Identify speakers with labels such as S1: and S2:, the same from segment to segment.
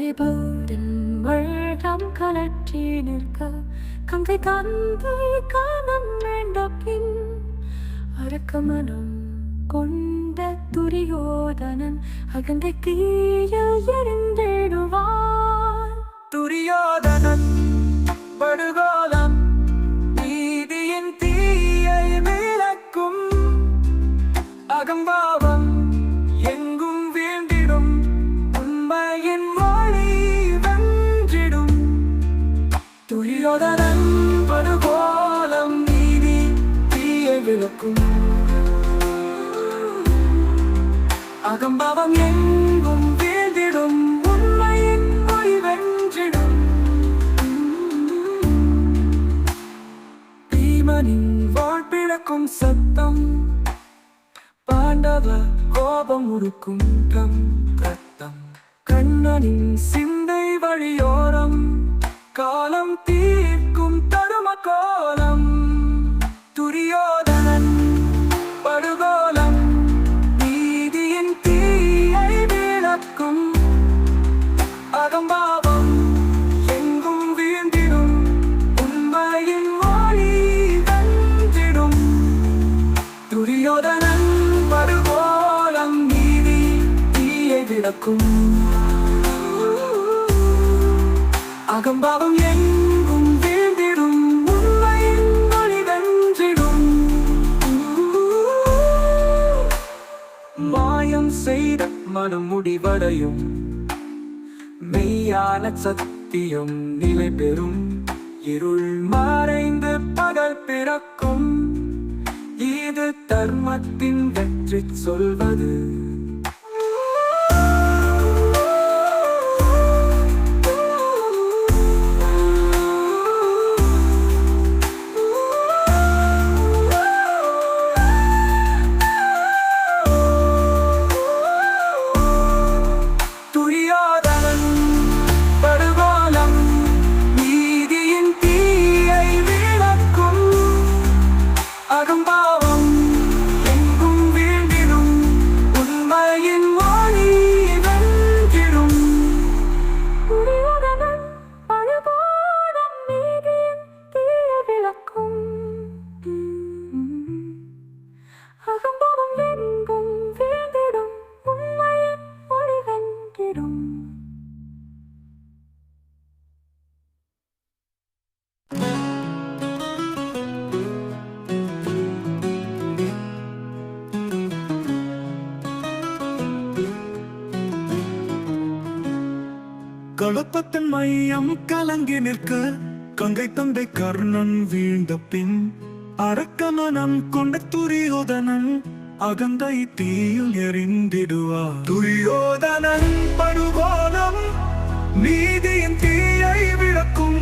S1: அடிபடும் வருடம் கலற்றி நிற்க கங்கை கந்து காலம் வேண்ட பின் அரக்கமனம் கொண்ட துரியோதனன் அகந்தை தீயில் எரிந்திடுவான்.
S2: துரியோதனன் படுகோலம் நீதியின் தீயை விளக்கும். அகம்பாவம் எங்கும் வீழ்ந்திடும், உண்மையின் மொழி வென்றிடும். துரியோதனன் படுகோலம் நீதி தீயை விளக்கும். அகம்பாவம் எங்கும் வீழ்ந்திடும், உண்மையின் மொழி வென்றிடும். பீமனின் வாழ்பிழக்கும் சத்தம், பாண்டவ கோபம் உருக்கும் ரத்தம். கண்ணனின் சிந்தை வழியோரம் காலம் தீர்க்கும் தரும கோலம். துரியோதனன் படுகோலம் நீதியின் தீயை விளக்கும். அகம்பாவம் எங்கும் வீழ்ந்திடும், உண்மையின் மொழி வென்றிடும். துரியோதனன் படுகோலம் நீதி தீயை விளக்கும். அகம்பாவம் எங்கும் வீழ்ந்திடும், உண்மையின் மொழி வென்றிடும். மாயம் செய்த மனம் முடிவடையும், மெய்யான சத்தியம் நிலை பெறும். இருள் மறைந்து பகல் பிறக்கும், இது தர்மத்தின் வெற்றி சொல்வது. அகம்பாவம் எங்கும் வீழ்ந்திடும், உண்மையின் மொழி வென்றிடும்.
S1: துரியோதனன் படுகோலம் நீதியின் தீயை விளக்கும். அகம்பாவம் எங்கும் வீழ்ந்திடும், உண்மையின் மொழி வென்றிடும்.
S2: களப்பத்தின் மையம் கலங்கி நிற்க கங்கை தந்தை கர்ணன் வீழ்ந்த பின் அரக்கமனம் கொண்ட துரியோதனன் அகந்தை தீயில் எரிந்திடுவார். துரியோதனன் படுகோலம் நீதியின் தீயை விளக்கும்.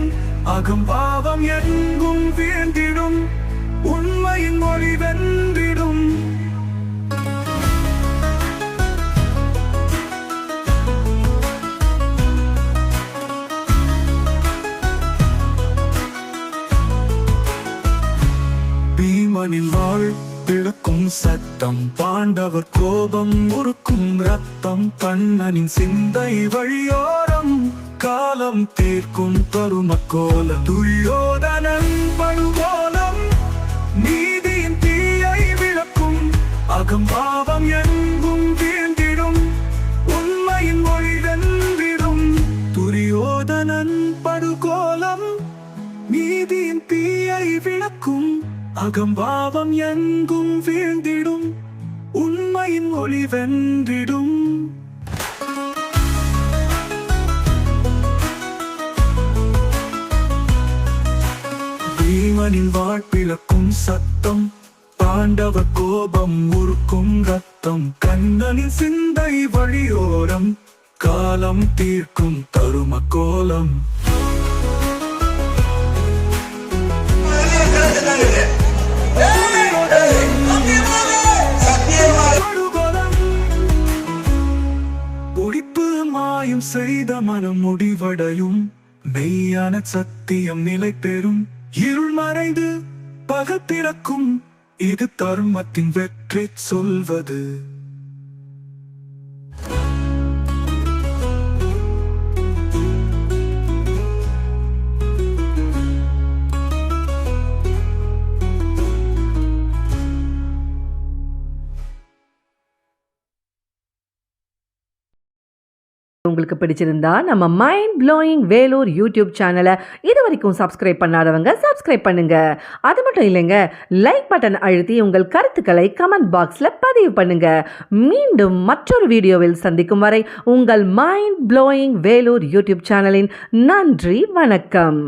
S2: அகம்பாவம் எங்கும் வீழ்ந்திடும், உண்மையின் மொழி வென்றிடும். பீமனின் வாழ் பிழக்கும் சத்தம், பாண்டவர் கோபம் உருக்கும் ரத்தம். கண்ணனின் சிந்தை வழியோரம் காலம் தீர்க்கும் தரும கோலம். துரியோதனன் படுகோலம் நீதியின் தீயை விளக்கும். அகம்பாவம் எங்கும் வீழ்ந்திடும், உண்மையின் மொழி வென்றிடும். துரியோதனன் படுகோலம் நீதியின் தீயை விளக்கும். அகம்பாவம் எங்கும் வீழ்ந்திடும், உண்மையின் மொழி வென்றிடும். பீமனின் வாழ்பிழக்கும் சத்தம், பாண்டவ கோபம் உருக்கும் ரத்தம். கண்ணனின் சிந்தை வழியோரம் காலம் தீர்க்கும் தரும கோலம். ஒழிப்பு மாயம் செய்த மனம் முடிவடையும், மெய்யான சத்தியம் நிலை பெறும். இருள் மறைந்து பகல் பிறக்கும், இது தர்மத்தின் வெற்றி சொல்வது.
S3: உங்களுக்கு பிடிச்சிருந்தா நம்ம மைண்ட் ப்ளோயிங் வேலூர் யூடியூப் சேனலை இது வரைக்கும் சப்ஸ்கிரைப் பண்ணாதவங்க சப்ஸ்கிரைப் பண்ணுங்க. அது மட்டும் இல்லைங்க, லைக் பட்டன் அழுத்தி உங்கள் கருத்துக்களை கமெண்ட் பாக்ஸில் பதிவு பண்ணுங்க. மீண்டும் மற்றொரு வீடியோவில் சந்திக்கும் வரை உங்கள் மைண்ட் ப்ளோயிங் வேலூர் யூடியூப் சேனலின் நன்றி, வணக்கம்.